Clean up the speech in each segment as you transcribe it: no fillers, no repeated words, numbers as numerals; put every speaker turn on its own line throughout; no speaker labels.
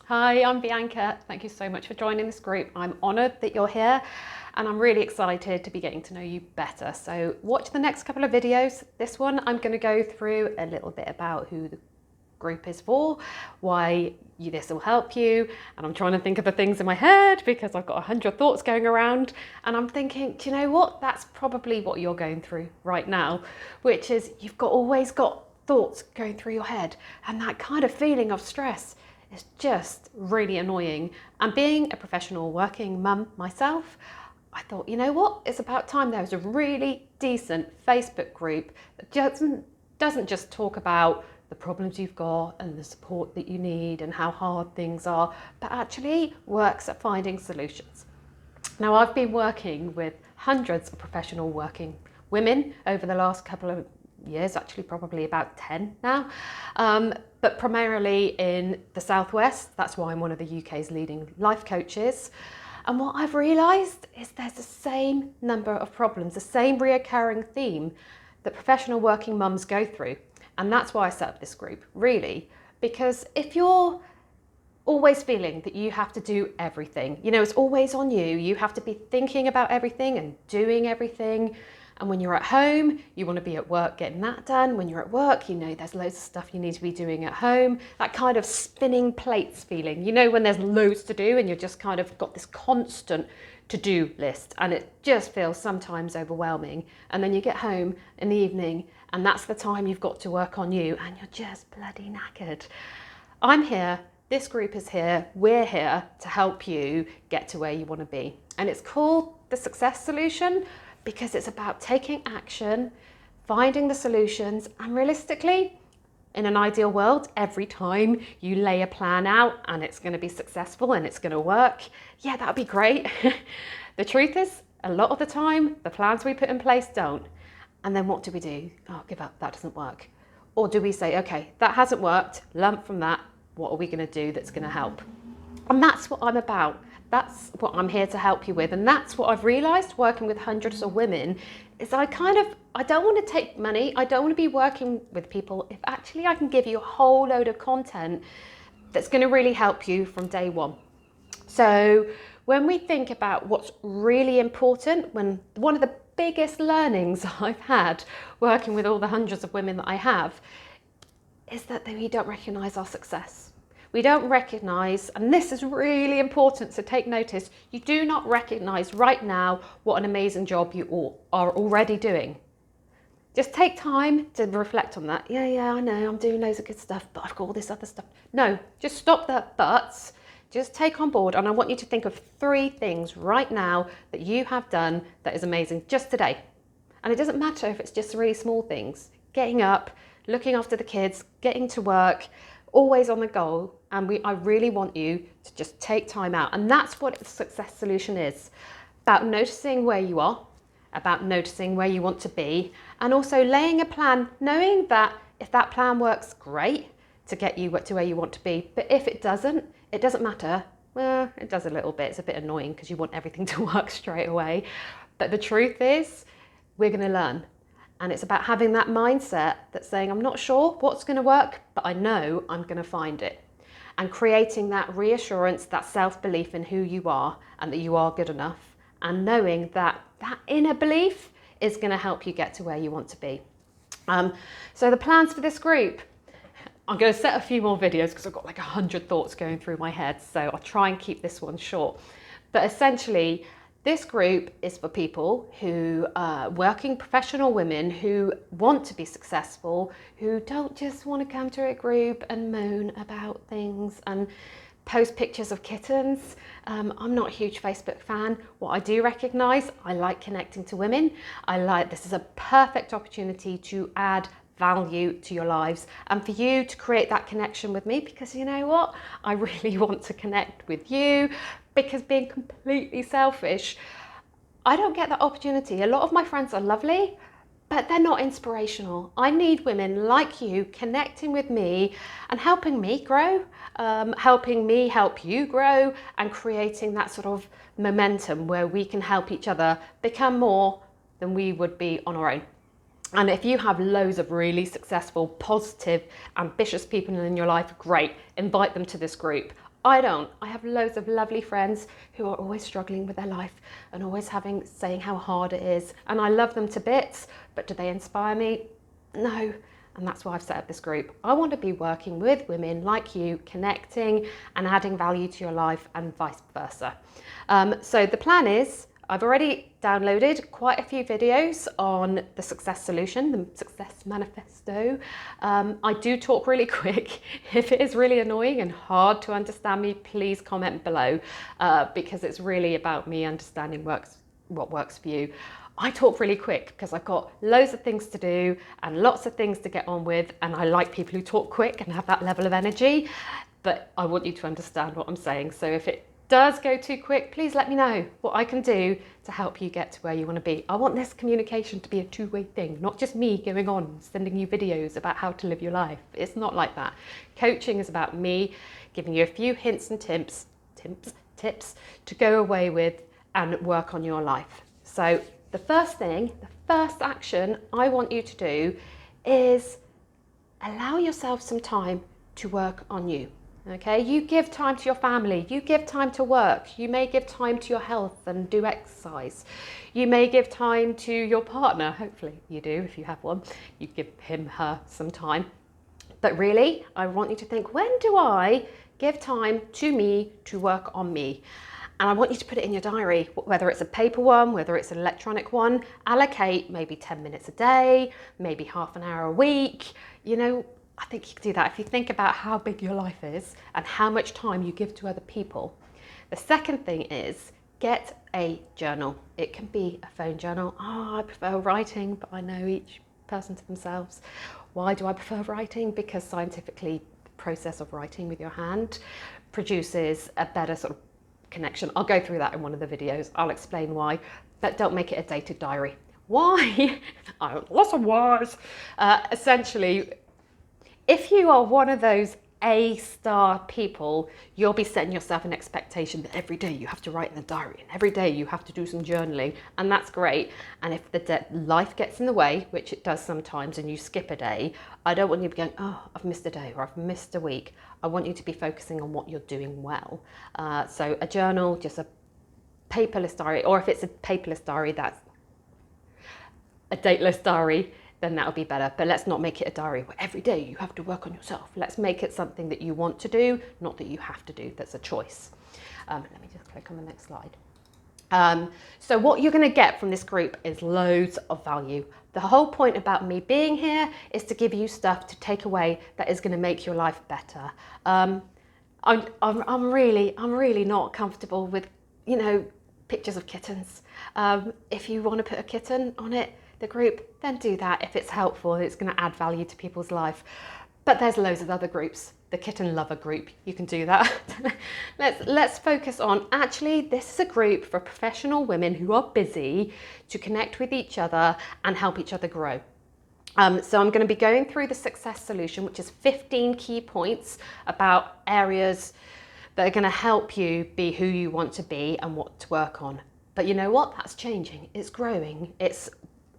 Hi, I'm Bianca. Thank you so much for joining this group. I'm honoured that you're here and I'm really excited to be getting to know you better. So watch the next couple of videos. This one, I'm going to go through a little bit about who the group is for, why this will help you, and I'm trying to think of the things in my head because I've got 100 thoughts going around and I'm thinking, do you know what? That's probably what you're going through right now, which is you've always got thoughts going through your head, and that kind of feeling of stress is just really annoying. And being a professional working mum myself, I thought, you know what? It's about time there was a really decent Facebook group that doesn't just talk about the problems you've got and the support that you need and how hard things are, but actually works at finding solutions. Now, I've been working with hundreds of professional working women over the last couple of years, actually probably about 10 now, but primarily in the Southwest. That's why I'm one of the UK's leading life coaches. And what I've realised is there's the same number of problems, the same reoccurring theme that professional working mums go through. And that's why I set up this group, really, because if you're always feeling that you have to do everything, it's always on you, you have to be thinking about everything and doing everything. And when you're at home, you want to be at work getting that done. When you're at work, there's loads of stuff you need to be doing at home. That kind of spinning plates feeling, when there's loads to do and you're just kind of got this constant to-do list, and it just feels sometimes overwhelming. And then you get home in the evening and that's the time you've got to work on you and you're just bloody knackered. I'm here, this group is here, we're here to help you get to where you want to be. And it's called the Success Solution because it's about taking action, finding the solutions, and realistically, in an ideal world, every time you lay a plan out and it's going to be successful and it's going to work, yeah, that'd be great. The truth is, a lot of the time, the plans we put in place don't. And then what do? Oh, give up, that doesn't work. Or do we say, okay, that hasn't worked, learn from that, what are we going to do that's going to help? And that's what I'm about. That's what I'm here to help you with. And that's what I've realised working with hundreds of women is I don't want to take money. I don't want to be working with people if actually I can give you a whole load of content that's going to really help you from day one. So when we think about what's really important, one of the biggest learnings I've had working with all the hundreds of women that I have is that we don't recognise our success. We don't recognise, and this is really important to take notice, you do not recognise right now what an amazing job you all are already doing. Just take time to reflect on that. Yeah, I know, I'm doing loads of good stuff, but I've got all this other stuff. No, just stop the buts. Just take on board, and I want you to think of 3 things right now that you have done that is amazing just today. And it doesn't matter if it's just really small things. Getting up, looking after the kids, getting to work, always on the goal. And I really want you to just take time out. And that's what the Success Solution is. About noticing where you are, about noticing where you want to be, and also laying a plan, knowing that if that plan works, great, to get you to where you want to be. But if it doesn't matter. Well, it does a little bit. It's a bit annoying because you want everything to work straight away. But the truth is, we're going to learn. And it's about having that mindset that's saying, I'm not sure what's going to work, but I know I'm going to find it. And creating that reassurance, that self-belief in who you are and that you are good enough. And knowing that that inner belief is going to help you get to where you want to be. So the plans for this group. I'm going to set a few more videos because I've got like 100 thoughts going through my head. So I'll try and keep this one short. But essentially, this group is for people who are working professional women who want to be successful, who don't just want to come to a group and moan about things and post pictures of kittens. I'm not a huge Facebook fan. What I do recognise, I like connecting to women. This is a perfect opportunity to add value to your lives and for you to create that connection with me, because you know what, I really want to connect with you, because being completely selfish, I don't get that opportunity. A lot of my friends are lovely, but they're not inspirational. I need women like you connecting with me and helping me grow, helping me help you grow, and creating that sort of momentum where we can help each other become more than we would be on our own. And if you have loads of really successful, positive, ambitious people in your life, great, invite them to this group. I don't. I have loads of lovely friends who are always struggling with their life and always saying how hard it is. And I love them to bits, but do they inspire me? No. And that's why I've set up this group. I want to be working with women like you, connecting and adding value to your life and vice versa. So the plan is, I've already downloaded quite a few videos on the success solution, the success manifesto. I do talk really quick. If it is really annoying and hard to understand me, please comment below, because it's really about me understanding what works for you. I talk really quick because I've got loads of things to do and lots of things to get on with, and I like people who talk quick and have that level of energy, but I want you to understand what I'm saying. So if it does go too quick, please let me know what I can do to help you get to where you want to be. I want this communication to be a two-way thing, not just me going on sending you videos about how to live your life. It's not like that. Coaching is about me giving you a few hints and tips to go away with and work on your life. So the first action I want you to do is allow yourself some time to work on you. Okay, you give time to your family, you give time to work, you may give time to your health and do exercise. You may give time to your partner, hopefully you do if you have one, you give him, her some time. But really, I want you to think, when do I give time to me to work on me? And I want you to put it in your diary, whether it's a paper one, whether it's an electronic one. Allocate maybe 10 minutes a day, maybe half an hour a week. You know, I think you can do that if you think about how big your life is and how much time you give to other people. The second thing is get a journal. It can be a phone journal. Oh, I prefer writing, but I know each person to themselves. Why do I prefer writing? Because scientifically, the process of writing with your hand produces a better sort of connection. I'll go through that in one of the videos. I'll explain why, but don't make it a dated diary. Why? Lots of whys. Essentially, if you are one of those A-star people, you'll be setting yourself an expectation that every day you have to write in the diary and every day you have to do some journaling, and that's great. And if life gets in the way, which it does sometimes, and you skip a day, I don't want you to be going, oh, I've missed a day or I've missed a week. I want you to be focusing on what you're doing well. So a journal, just a paperless diary, or if it's a paperless diary, that's a dateless diary, then that'll be better. But let's not make it a diary where every day you have to work on yourself. Let's make it something that you want to do, not that you have to do. That's a choice. Let me just click on the next slide. So what you're going to get from this group is loads of value. The whole point about me being here is to give you stuff to take away that is going to make your life better. I'm really not comfortable with, you know, pictures of kittens. If you want to put a kitten on it, the group, then do that if it's helpful, it's going to add value to people's life. But there's loads of other groups. The kitten lover group, you can do that. Let's focus on, actually, this is a group for professional women who are busy to connect with each other and help each other grow. So I'm going to be going through the success solution, which is 15 key points about areas that are going to help you be who you want to be and what to work on. But you know what? That's changing. It's growing. It's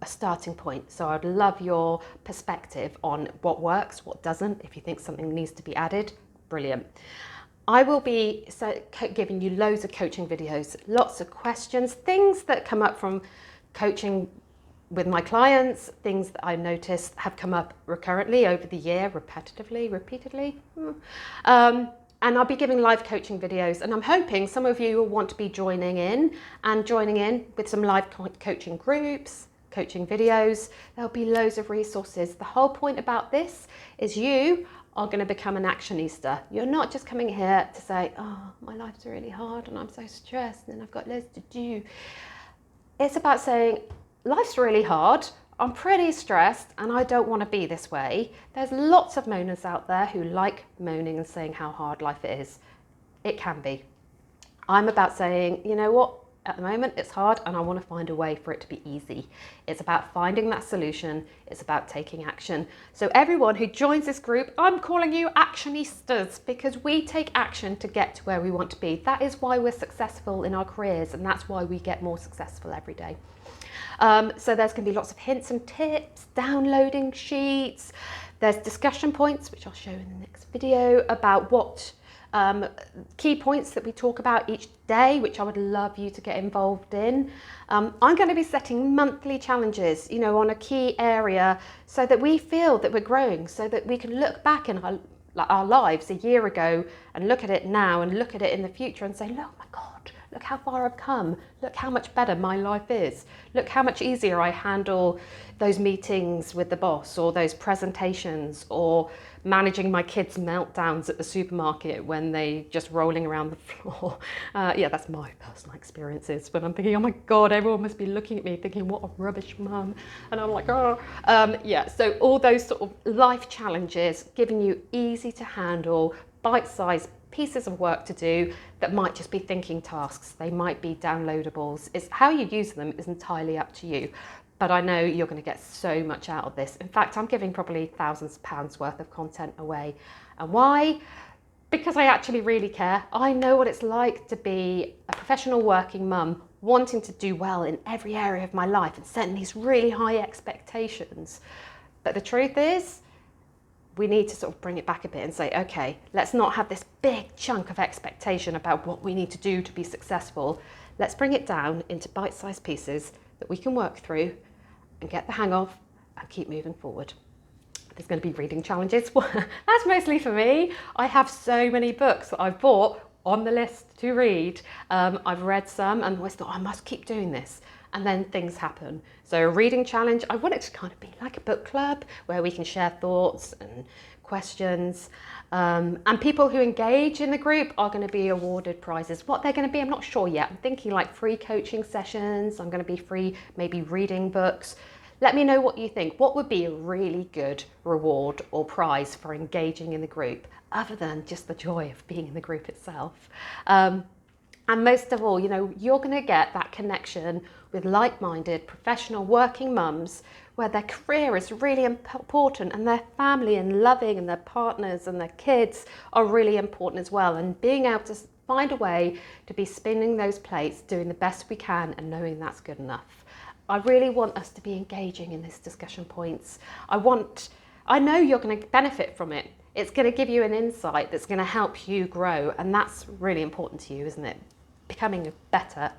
a starting point. So I'd love your perspective on what works, what doesn't. If you think something needs to be added, brilliant. I will be giving you loads of coaching videos, lots of questions, things that come up from coaching with my clients, things that I noticed have come up recurrently over the year, repeatedly. And I'll be giving live coaching videos, and I'm hoping some of you will want to be joining in with some live coaching groups, coaching videos. There'll be loads of resources. The whole point about this is you are going to become an actionista. You're not just coming here to say, oh, my life's really hard and I'm so stressed and I've got loads to do. It's about saying, life's really hard, I'm pretty stressed and I don't want to be this way. There's lots of moaners out there who like moaning and saying how hard life is. It can be. I'm about saying, you know what? At the moment it's hard and I want to find a way for it to be easy. It's about finding that solution. It's about taking action. So everyone who joins this group, I'm calling you actionistas, because we take action to get to where we want to be. That is why we're successful in our careers, and that's why we get more successful every day. So there's going to be lots of hints and tips, downloading sheets. There's discussion points, which I'll show in the next video, about what key points that we talk about each day, which I would love you to get involved in. I'm going to be setting monthly challenges, on a key area so that we feel that we're growing, so that we can look back in our lives a year ago and look at it now and look at it in the future and say, look, my God, look how far I've come. Look how much better my life is. Look how much easier I handle those meetings with the boss, or those presentations, or managing my kids' meltdowns at the supermarket when they just rolling around the floor. Yeah, that's my personal experiences. But I'm thinking, oh my God, everyone must be looking at me thinking, what a rubbish mum. And I'm like, oh. Yeah, so all those sort of life challenges, giving you easy to handle, bite-sized pieces of work to do that might just be thinking tasks. They might be downloadables. It's how you use them is entirely up to you. But I know you're going to get so much out of this. In fact, I'm giving probably thousands of pounds worth of content away. And why? Because I actually really care. I know what it's like to be a professional working mum, wanting to do well in every area of my life and setting these really high expectations. But the truth is, we need to sort of bring it back a bit and say, okay, let's not have this big chunk of expectation about what we need to do to be successful. Let's bring it down into bite-sized pieces that we can work through and get the hang of and keep moving forward. There's going to be reading challenges. That's mostly for me. I have so many books that I've bought on the list to read. I've read some and always thought I must keep doing this. And then things happen. So a reading challenge, I want it to kind of be like a book club where we can share thoughts and questions. And people who engage in the group are going to be awarded prizes. What they're going to be, I'm not sure yet. I'm thinking like free coaching sessions. I'm going to be free, maybe reading books. Let me know what you think. What would be a really good reward or prize for engaging in the group, other than just the joy of being in the group itself? And most of all, you're going to get that connection with like-minded professional working mums where their career is really important and their family and loving and their partners and their kids are really important as well. And being able to find a way to be spinning those plates, doing the best we can and knowing that's good enough. I really want us to be engaging in these discussion points. I know you're going to benefit from it. It's going to give you an insight that's going to help you grow. And that's really important to you, isn't it? Becoming a better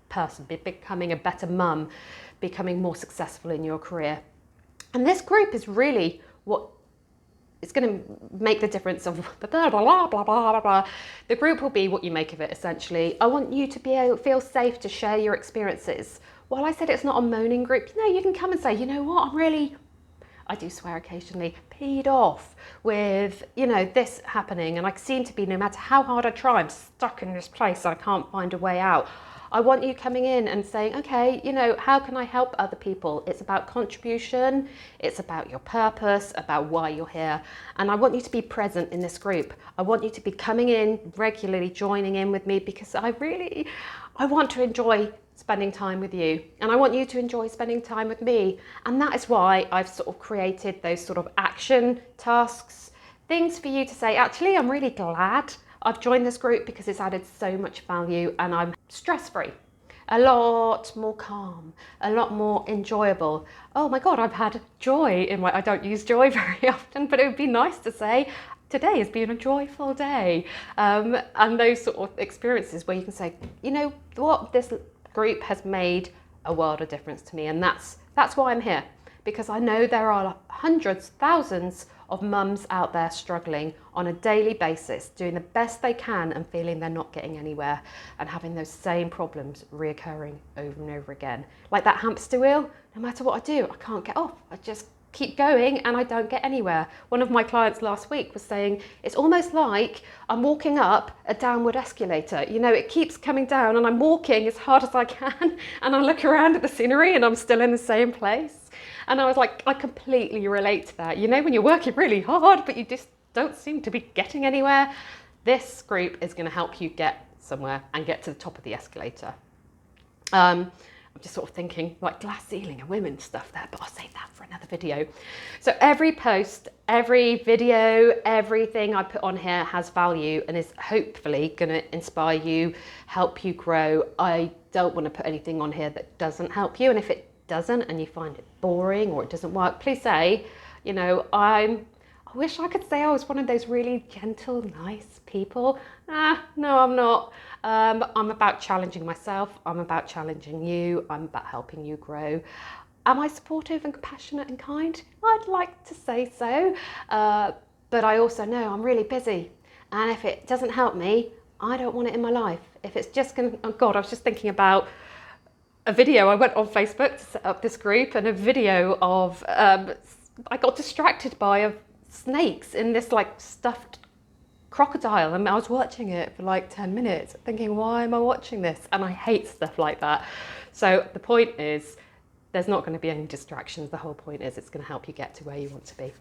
person, becoming a better mum, becoming more successful in your career. And this group is really what is going to make the difference of blah, blah, blah, blah, blah, blah. The group will be what you make of it, essentially. I want you to be able to feel safe to share your experiences. While I said it's not a moaning group, you can come and say, you know what, I do swear occasionally, peed off with, this happening. And I seem to be, no matter how hard I try, I'm stuck in this place. I can't find a way out. I want you coming in and saying, okay, how can I help other people? It's about contribution. It's about your purpose, about why you're here. And I want you to be present in this group. I want you to be coming in regularly, joining in with me, because I want to enjoy spending time with you, and I want you to enjoy spending time with me. And that is why I've sort of created those sort of action tasks, things for you to say, actually, I'm really glad I've joined this group because it's added so much value and I'm stress-free, a lot more calm, a lot more enjoyable. Oh my God, I've had joy I don't use joy very often, but it would be nice to say, today has been a joyful day. And those sort of experiences where you can say, you know what, this group has made a world of difference to me, and that's why I'm here, because I know there are hundreds, thousands of mums out there struggling on a daily basis, doing the best they can and feeling they're not getting anywhere and having those same problems reoccurring over and over again. Like that hamster wheel, no matter what I do, I can't get off. I just keep going and I don't get anywhere. One of my clients last week was saying, it's almost like I'm walking up a downward escalator. It keeps coming down and I'm walking as hard as I can and I look around at the scenery and I'm still in the same place. And I was like, I completely relate to that. When you're working really hard, but you just don't seem to be getting anywhere. This group is going to help you get somewhere and get to the top of the escalator. I'm just sort of thinking like glass ceiling and women stuff there, but I'll save that for another video. So every post, every video, everything I put on here has value and is hopefully going to inspire you, help you grow. I don't want to put anything on here that doesn't help you. And if it doesn't and you find it boring or it doesn't work, please say, I'll I wish I could say I was one of those really gentle, nice people. No, I'm not. I'm about challenging myself. I'm about challenging you. I'm about helping you grow. Am I supportive and compassionate and kind? I'd like to say so. But I also know I'm really busy. And if it doesn't help me, I don't want it in my life. If it's just going to, oh God, I was just thinking about a video. I went on Facebook to set up this group, and a video of, I got distracted by snakes in this like stuffed crocodile, and I was watching it for like 10 minutes thinking, why am I watching this? And I hate stuff like that. So the point is, there's not going to be any distractions. The whole point is it's going to help you get to where you want to be.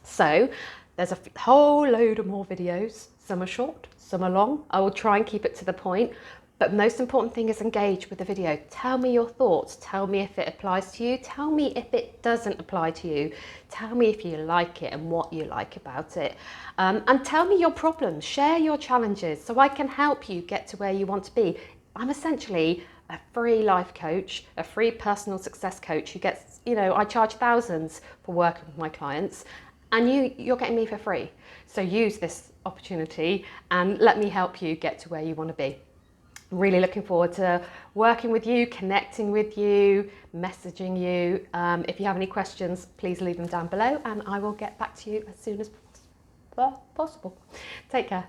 So there's a whole load of more videos. Some are short, some are long. I will try and keep it to the point. But most important thing is engage with the video. Tell me your thoughts. Tell me if it applies to you. Tell me if it doesn't apply to you. Tell me if you like it and what you like about it. And tell me your problems. Share your challenges so I can help you get to where you want to be. I'm essentially a free life coach, a free personal success coach who gets, I charge thousands for working with my clients, and you're getting me for free. So use this opportunity and let me help you get to where you want to be. I'm really looking forward to working with you, connecting with you, messaging you. If you have any questions, please leave them down below and I will get back to you as soon as possible. Take care.